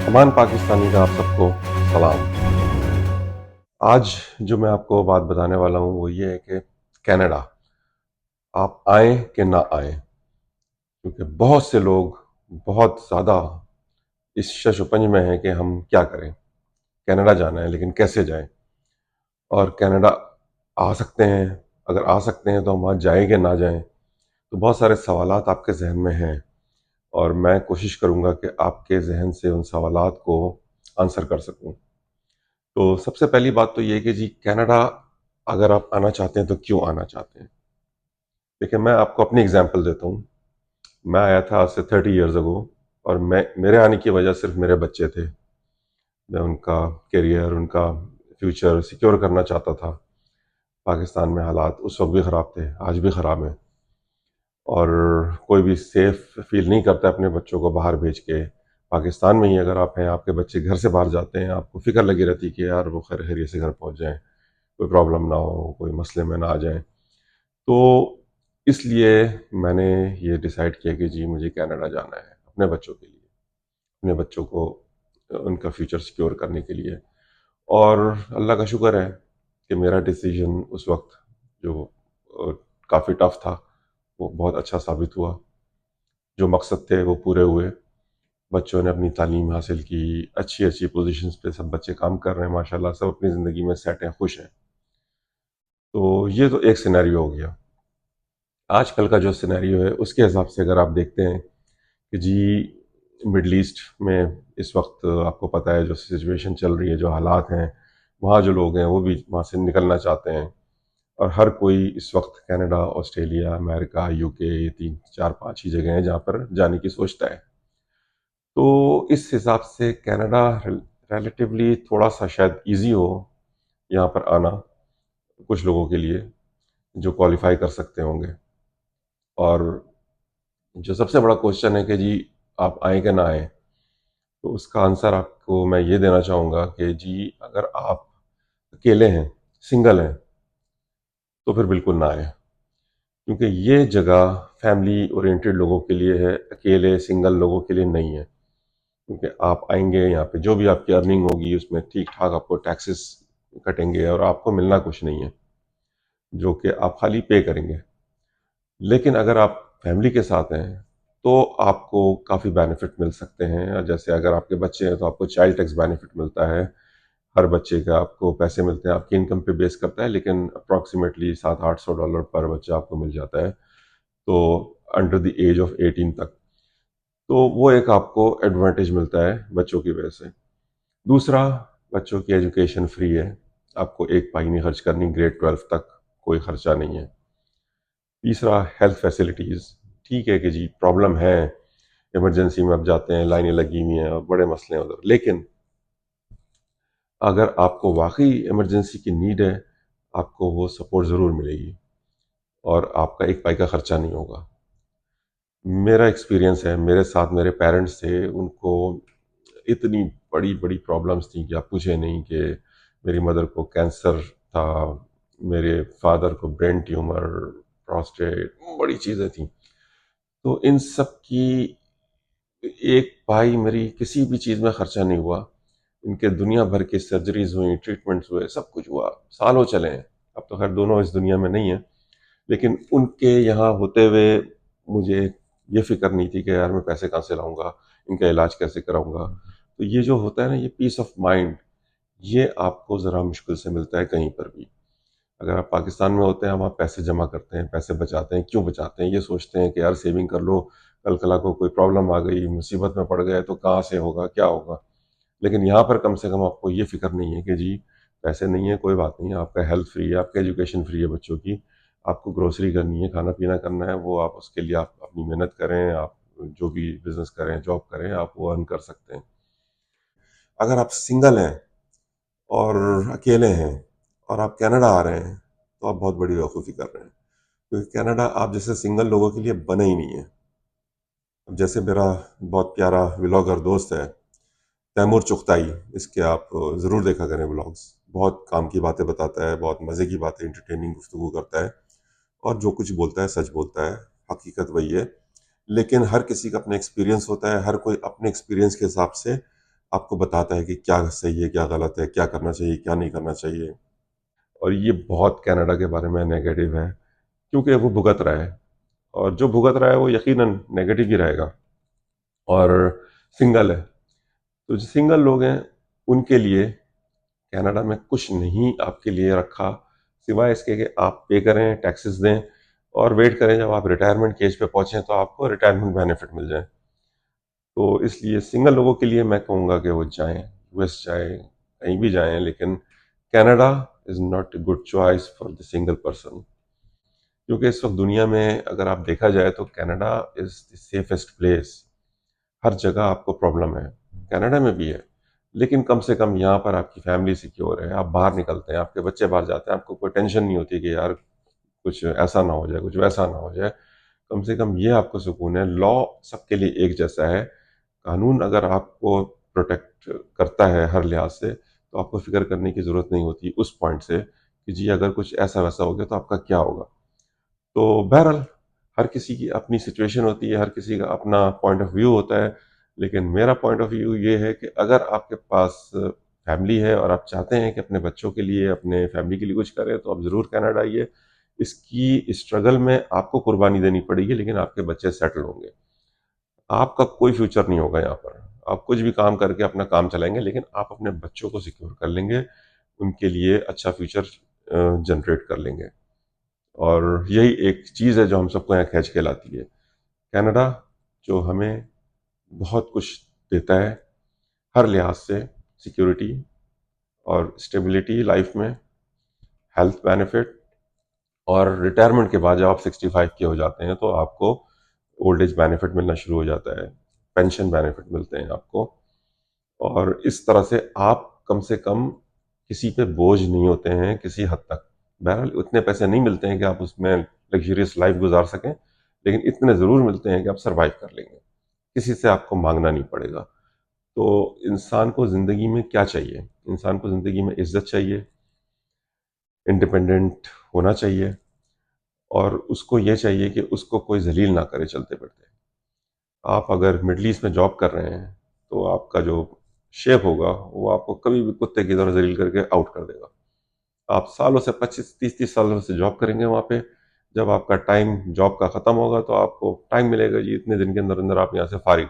अमान पाकिस्तानी का आप सबको सलाम। आज जो मैं आपको बात बताने वाला हूँ वो ये है कि कनाडा आप आए कि ना आए, क्योंकि बहुत से लोग बहुत ज़्यादा इस शशुपंज में हैं कि हम क्या करें। कनाडा जाना है लेकिन कैसे जाएं, और कनाडा आ सकते हैं, अगर आ सकते हैं तो हम वहाँ जाएं कि ना जाएं। तो बहुत सारे सवालात आपके जहन में हैं और मैं कोशिश करूँगा कि आपके जहन से उन सवालात को आंसर कर सकूँ। तो सबसे पहली बात तो ये है कि जी कनाडा अगर आप आना चाहते हैं तो क्यों आना चाहते हैं। देखिए, मैं आपको अपनी एग्जांपल देता हूँ। मैं आया था आज से 30 इयर्स अगो, और मैं मेरे आने की वजह सिर्फ मेरे बच्चे थे। मैं उनका करियर, उनका फ्यूचर सिक्योर करना चाहता था। पाकिस्तान में हालात उस वक्त भी ख़राब थे, आज भी ख़राब हैं, और कोई भी सेफ फील नहीं करता अपने बच्चों को बाहर भेज के। पाकिस्तान में ही अगर आप हैं, आपके बच्चे घर से बाहर जाते हैं, आपको फ़िक्र लगी रहती कि यार वो खैर खैरियत से घर पहुँच जाएँ, कोई प्रॉब्लम ना हो, कोई मसले में ना आ जाएँ। तो इसलिए मैंने ये डिसाइड किया कि जी मुझे कनाडा जाना है अपने बच्चों के लिए, अपने बच्चों को उनका फ्यूचर सिक्योर करने के लिए। और अल्लाह का शुक्र है कि मेरा डिसीजन उस वक्त जो काफ़ी टफ था वो बहुत अच्छा साबित हुआ। जो मकसद थे वो पूरे हुए। बच्चों ने अपनी तालीम हासिल की, अच्छी अच्छी पोजीशंस पे सब बच्चे काम कर रहे हैं माशाल्लाह, सब अपनी ज़िंदगी में सेट हैं, खुश हैं। तो ये तो एक सिनेरियो हो गया। आजकल का जो सिनेरियो है उसके हिसाब से अगर आप देखते हैं कि जी मिडल ईस्ट में इस वक्त आपको पता है जो सिचुएशन चल रही है, जो हालात हैं, वहाँ जो लोग हैं वो भी वहाँ से निकलना चाहते हैं। और हर कोई इस वक्त कनाडा, ऑस्ट्रेलिया, अमेरिका, यूके, ये 3 4 5 ही जगह हैं जहाँ पर जाने की सोचता है। तो इस हिसाब से कनाडा रिलेटिवली थोड़ा सा शायद इजी हो यहाँ पर आना, कुछ लोगों के लिए जो क्वालिफाई कर सकते होंगे। और जो सबसे बड़ा क्वेश्चन है कि जी आप आए कि ना आए, तो उसका आंसर आपको मैं ये देना चाहूँगा कि जी अगर आप अकेले हैं, सिंगल हैं, तो फिर बिल्कुल ना आए, क्योंकि ये जगह फैमिली ओरिएंटेड लोगों के लिए है, अकेले सिंगल लोगों के लिए नहीं है। क्योंकि आप आएंगे यहाँ पे, जो भी आपकी अर्निंग होगी उसमें ठीक ठाक आपको टैक्सेस कटेंगे और आपको मिलना कुछ नहीं है, जो कि आप खाली पे करेंगे। लेकिन अगर आप फैमिली के साथ हैं तो आपको काफ़ी बेनिफिट मिल सकते हैं। जैसे अगर आपके बच्चे हैं तो आपको चाइल्ड टैक्स बेनिफिट मिलता है। हर बच्चे का आपको पैसे मिलते हैं, आपकी इनकम पे बेस करता है, लेकिन अप्रॉक्सीमेटली $700-800 पर बच्चा आपको मिल जाता है, तो अंडर द एज ऑफ 18 तक। तो वो एक आपको एडवांटेज मिलता है बच्चों की वजह से। दूसरा, बच्चों की एजुकेशन फ्री है, आपको एक पाई नहीं खर्च करनी, ग्रेड 12 तक कोई खर्चा नहीं है। तीसरा, हेल्थ फैसिलिटीज़। ठीक है कि जी प्रॉब्लम है, इमरजेंसी में आप जाते हैं, लाइनें लगी हुई हैं और बड़े मसले हैं उधर, लेकिन अगर आपको वाकई इमरजेंसी की नीड है, आपको वो सपोर्ट ज़रूर मिलेगी और आपका एक पाई का खर्चा नहीं होगा। मेरा एक्सपीरियंस है, मेरे साथ मेरे पेरेंट्स थे, उनको इतनी बड़ी बड़ी प्रॉब्लम्स थी कि आप पूछे नहीं। कि मेरी मदर को कैंसर था, मेरे फादर को ब्रेन ट्यूमर, प्रोस्टेट, बड़ी चीज़ें थी। तो इन सब की एक पाई मेरी किसी भी चीज़ में खर्चा नहीं हुआ। इनके दुनिया भर की सर्जरीज हुई, ट्रीटमेंट्स हुए, सब कुछ हुआ, सालों चले हैं। अब तो खैर दोनों इस दुनिया में नहीं है, लेकिन उनके यहाँ होते हुए मुझे ये फिक्र नहीं थी कि यार मैं पैसे कहाँ से लाऊंगा, इनका इलाज कैसे कराऊंगा। तो ये जो होता है ना, ये पीस ऑफ माइंड, ये आपको ज़रा मुश्किल से मिलता है कहीं पर भी। अगर आप पाकिस्तान में होते हैं, हम आप पैसे जमा करते हैं, पैसे बचाते हैं, क्यों बचाते हैं, ये सोचते हैं कि यार सेविंग कर लो, कल कला को कोई प्रॉब्लम आ गई, मुसीबत में पड़ गए तो कहाँ से होगा, क्या होगा। लेकिन यहाँ पर कम से कम आपको ये फिक्र नहीं है कि जी पैसे नहीं है, कोई बात नहीं है, आपका हेल्थ फ्री है, आपका एजुकेशन फ्री है बच्चों की। आपको ग्रोसरी करनी है, खाना पीना करना है, वो आप उसके लिए आप अपनी मेहनत करें, आप जो भी बिजनेस करें, जॉब करें, आप वो अर्न कर सकते हैं। अगर आप सिंगल हैं और अकेले हैं और आप कनाडा आ रहे हैं, तो आप बहुत बड़ी बेवकूफ़ी कर रहे हैं, क्योंकि कनाडा आप जैसे सिंगल लोगों के लिए बना ही नहीं है। अब जैसे मेरा बहुत प्यारा व्लॉगर दोस्त है तैमूर चुगताई, इसके आप ज़रूर देखा करें व्लॉग्स। बहुत काम की बातें बताता है, बहुत मज़े की बातें, एंटरटेनिंग गुफ्तगू करता है, और जो कुछ बोलता है सच बोलता है, हकीकत वही है। लेकिन हर किसी का अपना एक्सपीरियंस होता है, हर कोई अपने एक्सपीरियंस के हिसाब से आपको बताता है कि क्या सही है, क्या गलत है, क्या करना चाहिए, क्या नहीं करना चाहिए। और ये बहुत कनाडा के बारे में नेगेटिव है, क्योंकि वो भुगत रहा है, और जो भुगत रहा है वो यकीनन नेगेटिव ही रहेगा। और सिंगल है, तो जो सिंगल लोग हैं उनके लिए कनाडा में कुछ नहीं आपके लिए रखा, सिवाय इसके कि आप पे करें, टैक्सेस दें, और वेट करें जब आप रिटायरमेंट के एज पे पहुंचें तो आपको रिटायरमेंट बेनिफिट मिल जाए। तो इसलिए सिंगल लोगों के लिए मैं कहूँगा कि वो जाएं, यूएस जाएं, कहीं भी जाएं, लेकिन Canada is not a good choice for the single person. क्योंकि इस वक्त दुनिया में अगर आप देखा जाए तो Canada is the safest place. हर जगह आपको प्रॉब्लम है, कनाडा में भी है, लेकिन कम से कम यहाँ पर आपकी फैमिली सिक्योर है, आप बाहर निकलते हैं, आपके बच्चे बाहर जाते हैं, आपको कोई टेंशन नहीं होती कि यार कुछ ऐसा ना हो जाए, कुछ वैसा ना हो जाए। कम से कम ये आपको सुकून है, लॉ सबके लिए एक जैसा है। कानून अगर आपको प्रोटेक्ट करता है हर लिहाज से, तो आपको फिक्र करने की ज़रूरत नहीं होती उस पॉइंट से कि जी अगर कुछ ऐसा वैसा हो गया तो आपका क्या होगा। तो बहरहाल हर किसी की अपनी सिचुएशन होती है, हर किसी का अपना पॉइंट ऑफ व्यू होता है, लेकिन मेरा पॉइंट ऑफ व्यू ये है कि अगर आपके पास फैमिली है और आप चाहते हैं कि अपने बच्चों के लिए, अपने फैमिली के लिए कुछ करें, तो आप ज़रूर कनाडा आइए। इसकी स्ट्रगल में आपको कुर्बानी देनी पड़ेगी, लेकिन आपके बच्चे सेटल होंगे। आपका कोई फ्यूचर नहीं होगा यहाँ पर। आप कुछ भी काम करके अपना काम चलाएंगे, लेकिन आप अपने बच्चों को सिक्योर कर लेंगे, उनके लिए अच्छा फ्यूचर जनरेट कर लेंगे। और यही एक चीज़ है जो हम सबको यहाँ खींच के लाती है। कनाडा जो हमें बहुत कुछ देता है हर लिहाज से, सिक्योरिटी और स्टेबिलिटी लाइफ में, हेल्थ बेनिफिट, और रिटायरमेंट के बाद जब आप 65 के हो जाते हैं तो आपको ओल्ड एज बेनिफिट मिलना शुरू हो जाता है, पेंशन बेनिफिट मिलते हैं आपको। और इस तरह से आप कम से कम किसी पे बोझ नहीं होते हैं किसी हद तक। बहरहाल उतने पैसे नहीं मिलते हैं कि आप उसमें लग्जरियस लाइफ गुजार सकें, लेकिन इतने ज़रूर मिलते हैं कि आप सरवाइव कर लेंगे, किसी से आपको मांगना नहीं पड़ेगा। तो इंसान को ज़िंदगी में क्या चाहिए? इंसान को ज़िंदगी में इज्जत चाहिए, इंडिपेंडेंट होना चाहिए, और उसको ये चाहिए कि उसको कोई जलील ना करे चलते फिरते। आप अगर मिडल ईस्ट में जॉब कर रहे हैं तो आपका जो शेफ होगा वो आपको कभी भी कुत्ते की तरह जलील करके आउट कर देगा। आप सालों से 25 30 30 सालों से जॉब करेंगे वहाँ पे, जब आपका टाइम जॉब का ख़त्म होगा तो आपको टाइम मिलेगा जी इतने दिन के अंदर अंदर आप यहाँ से फारिग।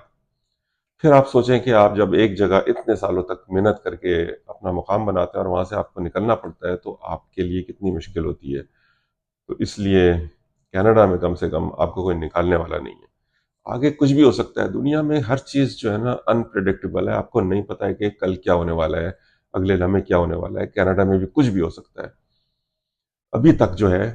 फिर आप सोचें कि आप जब एक जगह इतने सालों तक मेहनत करके अपना मुकाम बनाते हैं और वहाँ से आपको निकलना पड़ता है तो आपके लिए कितनी मुश्किल होती है। तो इसलिए कनाडा में कम से कम आपको कोई निकालने वाला नहीं है। आगे कुछ भी हो सकता है, दुनिया में हर चीज़ जो है ना अनप्रिडिक्टेबल है, आपको नहीं पता है कि कल क्या होने वाला है, अगले लम्हे क्या होने वाला है। कनाडा में भी कुछ भी हो सकता है। अभी तक जो है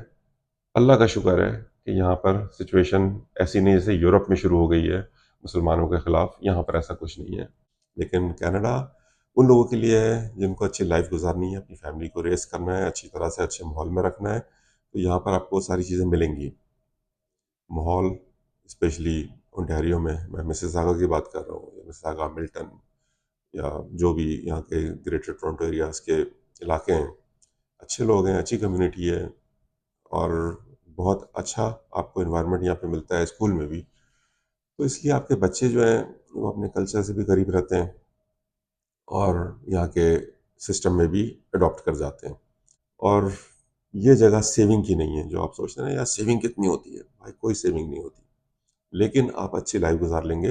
अल्लाह का शुक्र है कि यहाँ पर सिचुएशन ऐसी नहीं जैसे यूरोप में शुरू हो गई है मुसलमानों के खिलाफ, यहाँ पर ऐसा कुछ नहीं है। लेकिन कनाडा उन लोगों के लिए है जिनको अच्छी लाइफ गुजारनी है, अपनी फैमिली को रेस करना है, अच्छी तरह से अच्छे माहौल में रखना है, तो यहाँ पर आपको सारी चीज़ें मिलेंगी। माहौल स्पेशली ओंटारियो में, मैं मिसिसागा की बात कर रहा हूँ, या मिसिसागा, मिल्टन, या जो भी यहाँ के ग्रेटर टोरंटो एरियाज के इलाके हैं, अच्छे लोग हैं, अच्छी कम्युनिटी है, और बहुत अच्छा आपको इन्वायरमेंट यहाँ पे मिलता है स्कूल में भी। तो इसलिए आपके बच्चे जो हैं वो अपने कल्चर से भी करीब रहते हैं और यहाँ के सिस्टम में भी अडॉप्ट कर जाते हैं। और ये जगह सेविंग की नहीं है, जो आप सोचते हैं ना यार सेविंग कितनी होती है, भाई कोई सेविंग नहीं होती। लेकिन आप अच्छी लाइफ गुजार लेंगे,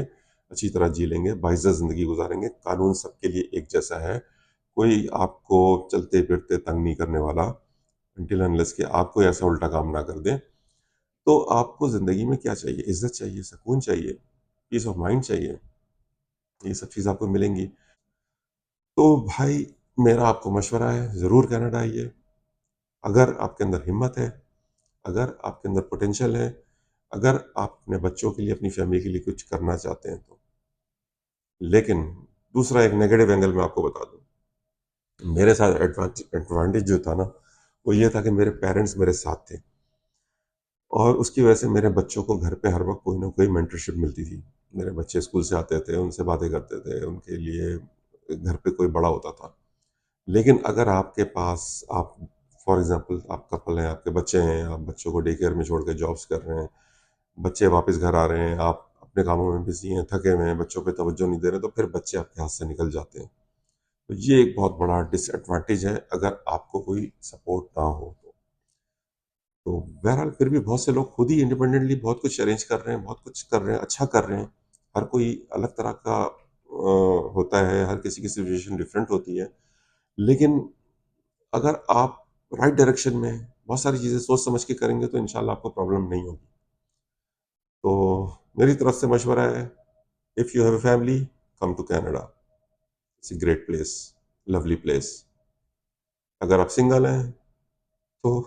अच्छी तरह जी लेंगे, बाइज़्ज़त ज़िंदगी गुजारेंगे। कानून सबके लिए एक जैसा है, कोई आपको चलते फिरते तंग नहीं करने वाला, अनटिल अनलेस कि आप कोई ऐसा उल्टा काम ना कर दें। तो आपको ज़िंदगी में क्या चाहिए? इज़्ज़त चाहिए, सुकून चाहिए, पीस ऑफ माइंड चाहिए, ये सब चीज़ आपको मिलेंगी। तो भाई मेरा आपको मशवरा है, ज़रूर कनाडा आइए। अगर आपके अंदर हिम्मत है, अगर आपके अंदर पोटेंशियल है, अगर आप अपने बच्चों के लिए, अपनी फैमिली के लिए कुछ करना चाहते हैं तो। लेकिन दूसरा एक नेगेटिव एंगल मैं आपको बता दूं, मेरे साथ एडवांटेज जो था ना वो ये था कि मेरे पेरेंट्स मेरे साथ थे, और उसकी वजह से मेरे बच्चों को घर पे हर वक्त कोई ना कोई मेंटरशिप मिलती थी। मेरे बच्चे स्कूल से आते थे, उनसे बातें करते थे, उनके लिए घर पे कोई बड़ा होता था। लेकिन अगर आपके पास, आप फॉर एग्जांपल आप कपल हैं, आपके बच्चे हैं, आप बच्चों को डे केयर में छोड़ के जॉब्स कर रहे हैं, बच्चे वापस घर आ रहे हैं, आप अपने कामों में बिजी हैं, थके हुए हैं, बच्चों पे तवज्जो नहीं दे रहे, तो फिर बच्चे आपके हाथ से निकल जाते हैं। तो ये एक बहुत बड़ा डिसएडवांटेज है अगर आपको कोई सपोर्ट ना हो तो बहरहाल फिर भी बहुत से लोग खुद ही इंडिपेंडेंटली बहुत कुछ अरेंज कर रहे हैं, बहुत कुछ कर रहे हैं, अच्छा कर रहे हैं। हर कोई अलग तरह का होता है, हर किसी की सिचुएशन डिफरेंट होती है। लेकिन अगर आप राइट डायरेक्शन में बहुत सारी चीज़ें सोच समझ के करेंगे तो इंशाल्लाह आपको प्रॉब्लम नहीं होगी। तो मेरी तरफ से मशवरा है, if you have a family, come to Canada. It's a great place, lovely place. अगर आप सिंगल हैं तो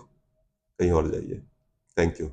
कहीं और जाइए। Thank you.